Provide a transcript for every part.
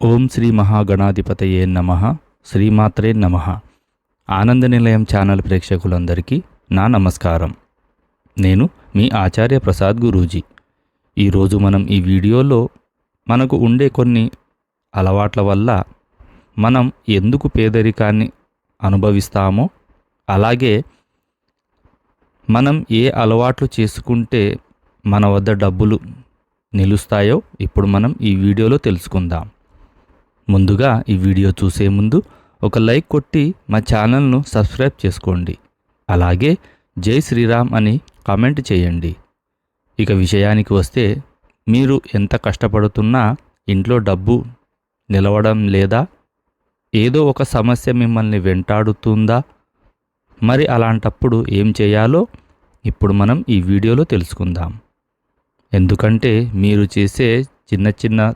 ఓం శ్రీ మహాగణాధిపతయే నమః. శ్రీమాత్రే నమః. ఆనంద నిలయం ఛానల్ ప్రేక్షకులందరికీ నా నమస్కారం. నేను మీ ఆచార్య ప్రసాద్ గురూజీ. ఈరోజు మనం ఈ వీడియోలో మనకు ఉండే కొన్ని అలవాట్ల వల్ల మనం ఎందుకు పేదరికాన్ని అనుభవిస్తామో, అలాగే మనం ఏ అలవాట్లు చేసుకుంటే మన వద్ద డబ్బులు నిలుస్తాయో ఇప్పుడు మనం ఈ వీడియోలో తెలుసుకుందాం. ముందుగా ఈ వీడియో చూసే ముందు ఒక లైక్ కొట్టి మా ఛానల్ను సబ్స్క్రైబ్ చేసుకోండి. అలాగే జై శ్రీరామ్ అని కామెంట్ చేయండి. ఇక విషయానికి వస్తే, మీరు ఎంత కష్టపడుతున్నా ఇంట్లో డబ్బు నిలవడం లేదా? ఏదో ఒక సమస్య మిమ్మల్ని వెంటాడుతుందా? మరి అలాంటప్పుడు ఏం చేయాలో ఇప్పుడు మనం ఈ వీడియోలో తెలుసుకుందాం. ఎందుకంటే మీరు చేసే చిన్న చిన్న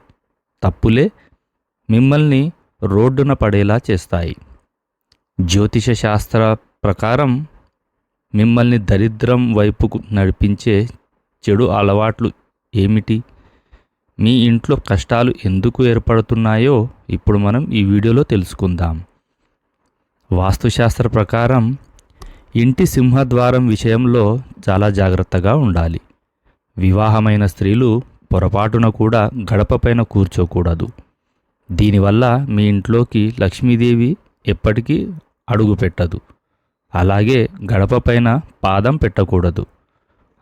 తప్పులే మిమ్మల్ని రోడ్డున పడేలా చేస్తాయి. జ్యోతిష శాస్త్ర ప్రకారం మిమ్మల్ని దరిద్రం వైపుకు నడిపించే చెడు అలవాట్లు ఏమిటి? మీ ఇంట్లో కష్టాలు ఎందుకు ఏర్పడుతున్నాయో ఇప్పుడు మనం ఈ వీడియోలో తెలుసుకుందాం. వాస్తుశాస్త్ర ప్రకారం ఇంటి సింహద్వారం విషయంలో చాలా జాగ్రత్తగా ఉండాలి. వివాహమైన స్త్రీలు పొరపాటున కూడా గడపపైన కూర్చోకూడదు. దీనివల్ల మీ ఇంట్లోకి లక్ష్మీదేవి ఎప్పటికీ అడుగు పెట్టదు. అలాగే గడపపైన పాదం పెట్టకూడదు.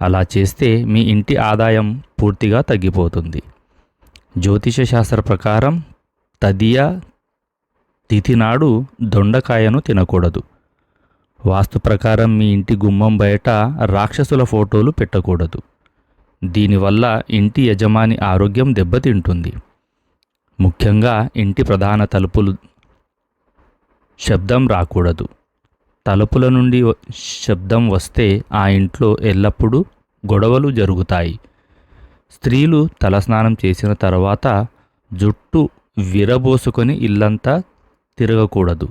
అలా చేస్తే మీ ఇంటి ఆదాయం పూర్తిగా తగ్గిపోతుంది. జ్యోతిష శాస్త్ర ప్రకారం తదియ తిథి నాడు దొండకాయను తినకూడదు. వాస్తు ప్రకారం మీ ఇంటి గుమ్మం బయట రాక్షసుల ఫోటోలు పెట్టకూడదు. దీనివల్ల ఇంటి యజమాని ఆరోగ్యం దెబ్బతింటుంది. ముఖ్యంగా ఇంటి ప్రధాన తలుపులు శబ్దం రాకూడదు. తలుపుల నుండి శబ్దం వస్తే ఆ ఇంట్లో ఎల్లప్పుడూ గొడవలు జరుగుతాయి. స్త్రీలు తలస్నానం చేసిన తర్వాత జుట్టు విరబోసుకొని ఇల్లంతా తిరగకూడదు.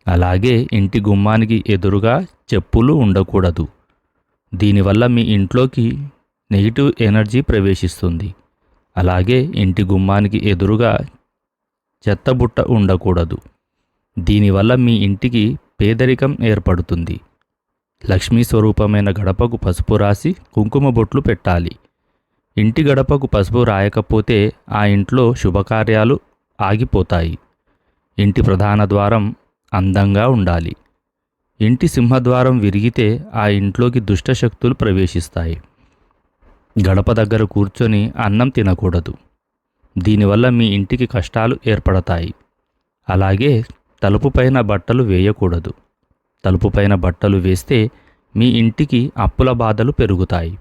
అలాగే ఇంటి గుమ్మానికి ఎదురుగా చెప్పులు ఉండకూడదు. దీనివల్ల మీ ఇంట్లోకి నెగిటివ్ ఎనర్జీ ప్రవేశిస్తుంది. అలాగే ఇంటి గుమ్మానికి ఎదురుగా చెత్తబుట్ట ఉండకూడదు. దీనివల్ల మీ ఇంటికి పేదరికం ఏర్పడుతుంది. లక్ష్మీ స్వరూపమైన గడపకు పసుపు రాసి కుంకుమ బొట్లు పెట్టాలి. ఇంటి గడపకు పసుపు రాయకపోతే ఆ ఇంట్లో శుభకార్యాలు ఆగిపోతాయి. ఇంటి ప్రధాన ద్వారం అందంగా ఉండాలి. ఇంటి సింహద్వారం విరిగితే ఆ ఇంట్లోకి దుష్టశక్తులు ప్రవేశిస్తాయి. గడప దగ్గర కూర్చొని అన్నం తినకూడదు. దీనివల్ల మీ ఇంటికి కష్టాలు ఏర్పడతాయి. అలాగే తలుపుపైన బట్టలు వేయకూడదు. తలుపుపైన బట్టలు వేస్తే మీ ఇంటికి అప్పుల బాధలు పెరుగుతాయి.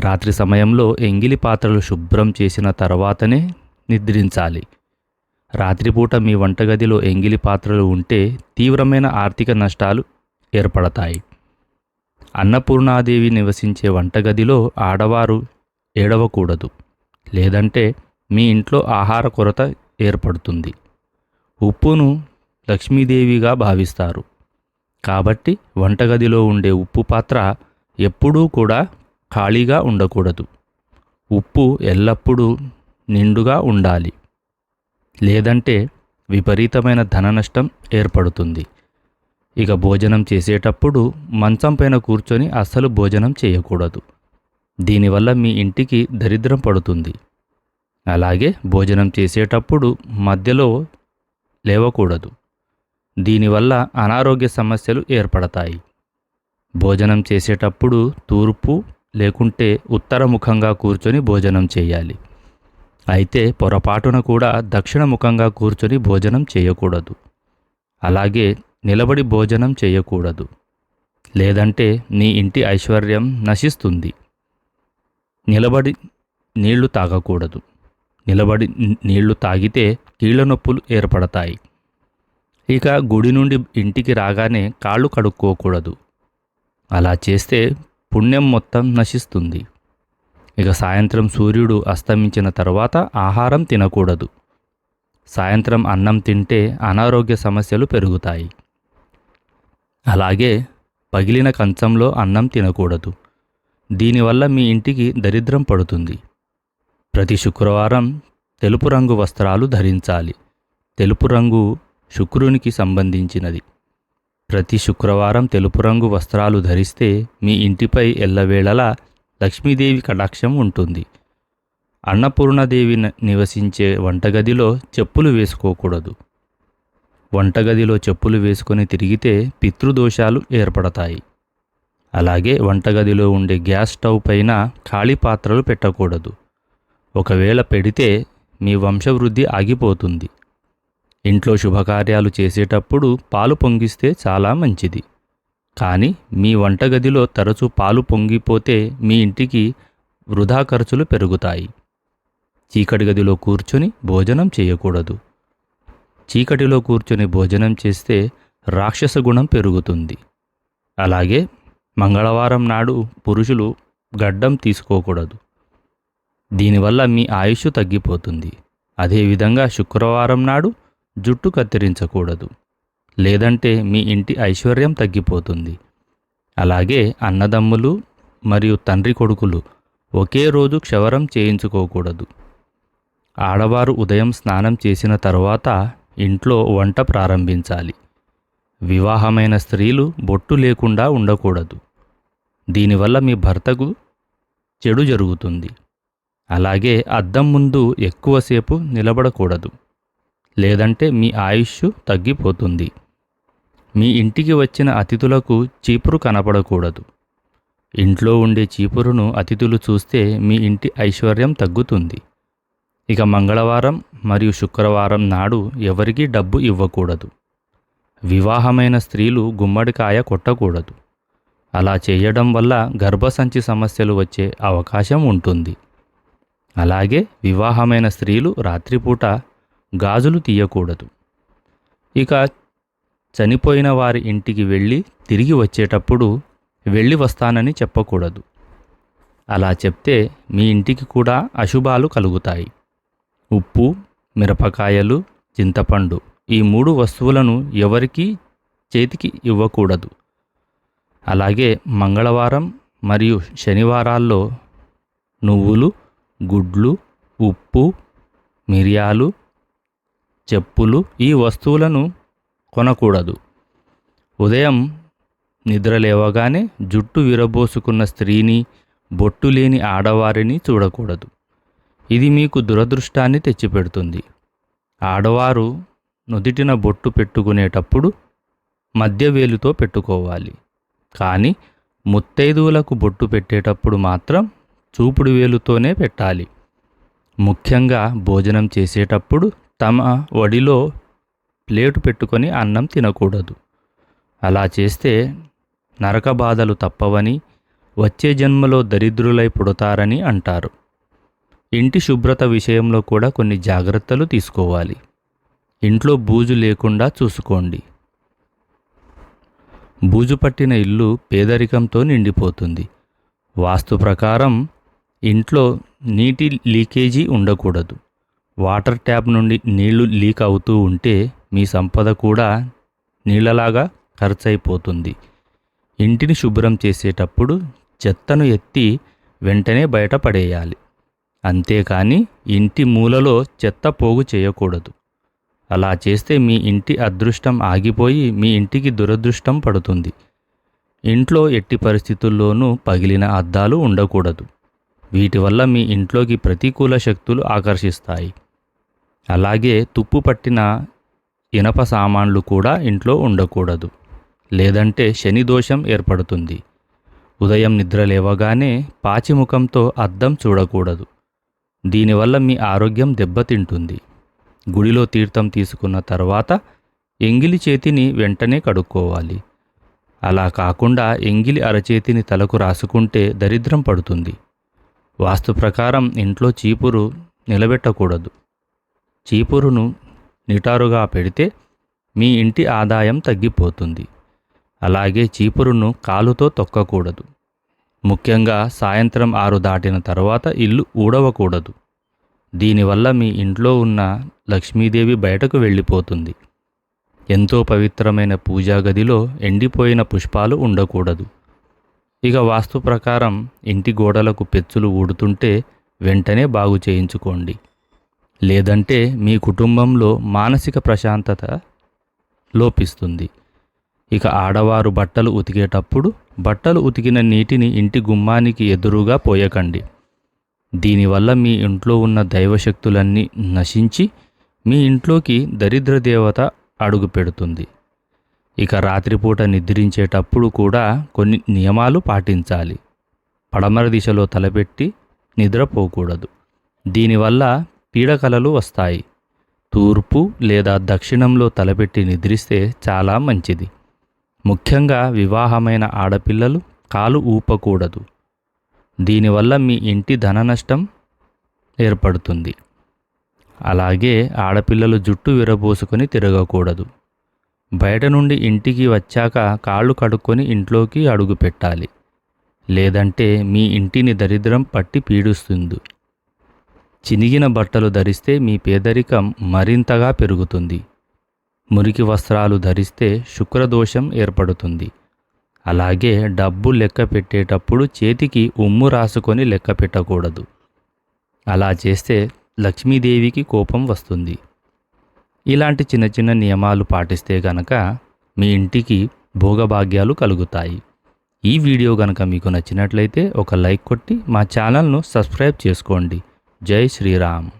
రాత్రి సమయంలో ఎంగిలి పాత్రలు శుభ్రం చేసిన తర్వాతనే నిద్రించాలి. రాత్రిపూట మీ వంటగదిలో ఎంగిలి పాత్రలు ఉంటే తీవ్రమైన ఆర్థిక నష్టాలు ఏర్పడతాయి. అన్నపూర్ణాదేవి నివసించే వంటగదిలో ఆడవారు ఏడవకూడదు. లేదంటే మీ ఇంట్లో ఆహార కొరత ఏర్పడుతుంది. ఉప్పును లక్ష్మీదేవిగా భావిస్తారు. కాబట్టి వంటగదిలో ఉండే ఉప్పు పాత్ర ఎప్పుడూ కూడా ఖాళీగా ఉండకూడదు. ఉప్పు ఎల్లప్పుడూ నిండుగా ఉండాలి. లేదంటే విపరీతమైన ధన నష్టం ఏర్పడుతుంది. ఇక భోజనం చేసేటప్పుడు మంచం పైన కూర్చొని అస్సలు భోజనం చేయకూడదు. దీనివల్ల మీ ఇంటికి దరిద్రం పడుతుంది. అలాగే భోజనం చేసేటప్పుడు మధ్యలో లేవకూడదు. దీనివల్ల అనారోగ్య సమస్యలు ఏర్పడతాయి. భోజనం చేసేటప్పుడు తూర్పు లేకుంటే ఉత్తరముఖంగా కూర్చొని భోజనం చేయాలి. అయితే పొరపాటున కూడా దక్షిణముఖంగా కూర్చొని భోజనం చేయకూడదు. అలాగే నిలబడి భోజనం చేయకూడదు. లేదంటే నీ ఇంటి ఐశ్వర్యం నశిస్తుంది. నిలబడి నీళ్లు తాగకూడదు. నిలబడి నీళ్లు తాగితే కీళ్ళ నొప్పులు ఏర్పడతాయి. ఇక గుడి నుండి ఇంటికి రాగానే కాళ్ళు కడుక్కోకూడదు. అలా చేస్తే పుణ్యం మొత్తం నశిస్తుంది. ఇక సాయంత్రం సూర్యుడు అస్తమించిన తర్వాత ఆహారం తినకూడదు. సాయంత్రం అన్నం తింటే అనారోగ్య సమస్యలు పెరుగుతాయి. అలాగే పగిలిన కంచంలో అన్నం తినకూడదు. దీనివల్ల మీ ఇంటికి దరిద్రం పడుతుంది. ప్రతి శుక్రవారం తెలుపు రంగు వస్త్రాలు ధరించాలి. తెలుపు రంగు శుక్రునికి సంబంధించినది. ప్రతి శుక్రవారం తెలుపు రంగు వస్త్రాలు ధరిస్తే మీ ఇంటిపై ఎల్లవేళలా లక్ష్మీదేవి కటాక్షం ఉంటుంది. అన్నపూర్ణాదేవి నివసించే వంటగదిలో చెప్పులు వేసుకోకూడదు. వంటగదిలో చెప్పులు వేసుకొని తిరిగితే పితృదోషాలు ఏర్పడతాయి. అలాగే వంటగదిలో ఉండే గ్యాస్ స్టవ్ పైన ఖాళీ పాత్రలు పెట్టకూడదు. ఒకవేళ పెడితే మీ వంశవృద్ధి ఆగిపోతుంది. ఇంట్లో శుభకార్యాలు చేసేటప్పుడు పాలు పొంగిస్తే చాలా మంచిది. కానీ మీ వంటగదిలో తరచూ పాలు పొంగిపోతే మీ ఇంటికి వృధా ఖర్చులు పెరుగుతాయి. చీకటి గదిలో కూర్చొని భోజనం చేయకూడదు. చీకటిలో కూర్చొని భోజనం చేస్తే రాక్షస గుణం పెరుగుతుంది. అలాగే మంగళవారం నాడు పురుషులు గడ్డం తీసుకోకూడదు. దీనివల్ల మీ ఆయుష్ తగ్గిపోతుంది. అదేవిధంగా శుక్రవారం నాడు జుట్టు కత్తిరించకూడదు, లేదంటే మీ ఇంటి ఐశ్వర్యం తగ్గిపోతుంది. అలాగే అన్నదమ్ములు మరియు తండ్రి కొడుకులు ఒకే రోజు క్షవరం చేయించుకోకూడదు. ఆడవారు ఉదయం స్నానం చేసిన తర్వాత ఇంట్లో వంట ప్రారంభించాలి. వివాహమైన స్త్రీలు బొట్టు లేకుండా ఉండకూడదు. దీనివల్ల మీ భర్తకు చెడు జరుగుతుంది. అలాగే అద్దం ముందు ఎక్కువసేపు నిలబడకూడదు, లేదంటే మీ ఆయుష్ తగ్గిపోతుంది. మీ ఇంటికి వచ్చిన అతిథులకు చీపురు కనపడకూడదు. ఇంట్లో ఉండే చీపురును అతిథులు చూస్తే మీ ఇంటి ఐశ్వర్యం తగ్గుతుంది. ఇక మంగళవారం మరియు శుక్రవారం నాడు ఎవరికీ డబ్బు ఇవ్వకూడదు. వివాహమైన స్త్రీలు గుమ్మడికాయ కొట్టకూడదు. అలా చేయడం వల్ల గర్భసంచి సమస్యలు వచ్చే అవకాశం ఉంటుంది. అలాగే వివాహమైన స్త్రీలు రాత్రిపూట గాజులు తీయకూడదు. ఇక చనిపోయిన వారి ఇంటికి వెళ్ళి తిరిగి వచ్చేటప్పుడు వెళ్ళి వస్తానని చెప్పకూడదు. అలా చెప్తే మీ ఇంటికి కూడా అశుభాలు కలుగుతాయి. ఉప్పు, మిరపకాయలు, చింతపండు ఈ 3 వస్తువులను ఎవరికీ చేతికి ఇవ్వకూడదు. అలాగే మంగళవారం మరియు శనివారాల్లో నువ్వులు, గుడ్లు, ఉప్పు, మిరియాలు, చెప్పులు ఈ వస్తువులను కొనకూడదు. ఉదయం నిద్ర లేవగానే జుట్టు విరబోసుకున్న స్త్రీని, బొట్టు లేని ఆడవారిని చూడకూడదు. ఇది మీకు దురదృష్టాన్ని తెచ్చిపెడుతుంది. ఆడవారు నుదిటిన బొట్టు పెట్టుకునేటప్పుడు మధ్యవేలుతో పెట్టుకోవాలి. కానీ ముత్తైదువులకు బొట్టు పెట్టేటప్పుడు మాత్రం చూపుడు వేలుతోనే పెట్టాలి. ముఖ్యంగా భోజనం చేసేటప్పుడు తమ వడిలో ప్లేటు పెట్టుకొని అన్నం తినకూడదు. అలా చేస్తే నరక బాధలు తప్పవని, వచ్చే జన్మలో దరిద్రులై పుడతారని అంటారు. ఇంటి శుభ్రత విషయంలో కూడా కొన్ని జాగ్రత్తలు తీసుకోవాలి. ఇంట్లో బూజు లేకుండా చూసుకోండి. బూజు పట్టిన ఇల్లు పేదరికంతో నిండిపోతుంది. వాస్తు ప్రకారం ఇంట్లో నీటి లీకేజీ ఉండకూడదు. వాటర్ ట్యాప్ నుండి నీళ్లు లీక్ అవుతూ ఉంటే మీ సంపద కూడా నీళ్లలాగా ఖర్చయిపోతుంది. ఇంటిని శుభ్రం చేసేటప్పుడు చెత్తను ఎత్తి వెంటనే బయటపడేయాలి. అంతేకాని ఇంటి మూలలో చెత్త పోగు చేయకూడదు. అలా చేస్తే మీ ఇంటి అదృష్టం ఆగిపోయి మీ ఇంటికి దురదృష్టం పడుతుంది. ఇంట్లో ఎట్టి పరిస్థితుల్లోనూ పగిలిన అద్దాలు ఉండకూడదు. వీటి వల్ల మీ ఇంట్లోకి ప్రతికూల శక్తులు ఆకర్షిస్తాయి. అలాగే తుప్పు పట్టిన ఇనప సామాన్లు కూడా ఇంట్లో ఉండకూడదు, లేదంటే శని దోషం ఏర్పడుతుంది. ఉదయం నిద్ర లేవగానే పాచిముఖంతో అద్దం చూడకూడదు. దీనివల్ల మీ ఆరోగ్యం దెబ్బతింటుంది. గుడిలో తీర్థం తీసుకున్న తర్వాత ఎంగిలి చేతిని వెంటనే కడుక్కోవాలి. అలా కాకుండా ఎంగిలి అరచేతిని తలకు రాసుకుంటే దరిద్రం పడుతుంది. వాస్తు ప్రకారం ఇంట్లో చీపురు నిలబెట్టకూడదు. చీపురును నిటారుగా పెడితే మీ ఇంటి ఆదాయం తగ్గిపోతుంది. అలాగే చీపురును కాలుతో తొక్కకూడదు. ముఖ్యంగా సాయంత్రం 6 దాటిన తర్వాత ఇల్లు ఊడవకూడదు. దీనివల్ల మీ ఇంట్లో ఉన్న లక్ష్మీదేవి బయటకు వెళ్ళిపోతుంది. ఎంతో పవిత్రమైన పూజా గదిలో ఎండిపోయిన పుష్పాలు ఉండకూడదు. ఇక వాస్తు ప్రకారం ఇంటి గోడలకు పెచ్చులు ఊడుతుంటే వెంటనే బాగు చేయించుకోండి. లేదంటే మీ కుటుంబంలో మానసిక ప్రశాంతత లోపిస్తుంది. ఇక ఆడవారు బట్టలు ఉతికేటప్పుడు బట్టలు ఉతికిన నీటిని ఇంటి గుమ్మానికి ఎదురుగా పోయకండి. దీనివల్ల మీ ఇంట్లో ఉన్న దైవశక్తులన్నీ నశించి మీ ఇంట్లోకి దరిద్ర దేవత అడుగు పెడుతుంది. ఇక రాత్రిపూట నిద్రించేటప్పుడు కూడా కొన్ని నియమాలు పాటించాలి. పడమర దిశలో తలపెట్టి నిద్రపోకూడదు. దీనివల్ల పీడకలలు వస్తాయి. తూర్పు లేదా దక్షిణంలో తలపెట్టి నిద్రిస్తే చాలా మంచిది. ముఖ్యంగా వివాహమైన ఆడపిల్లలు కాలు ఊపకూడదు. దీనివల్ల మీ ఇంటి ధన నష్టం ఏర్పడుతుంది. అలాగే ఆడపిల్లలు జుట్టు విరబోసుకొని తిరగకూడదు. బయట నుండి ఇంటికి వచ్చాక కాళ్ళు కడుక్కొని ఇంట్లోకి అడుగు పెట్టాలి. లేదంటే మీ ఇంటిని దరిద్రం పట్టి పీడిస్తుంది. చినిగిన బట్టలు ధరిస్తే మీ పేదరికం మరింతగా పెరుగుతుంది. మురికి వస్త్రాలు ధరిస్తే శుక్రదోషం ఏర్పడుతుంది. అలాగే డబ్బు లెక్క పెట్టేటప్పుడు చేతికి ఉమ్ము రాసుకొని లెక్క పెట్టకూడదు. అలా చేస్తే లక్ష్మీదేవికి కోపం వస్తుంది. ఇలాంటి చిన్న చిన్న నియమాలు పాటిస్తే గనక మీ ఇంటికి భోగభాగ్యాలు కలుగుతాయి. ఈ వీడియో గనక మీకు నచ్చినట్లయితే ఒక లైక్ కొట్టి మా ఛానల్ను సబ్స్క్రైబ్ చేసుకోండి. జై శ్రీరామ్.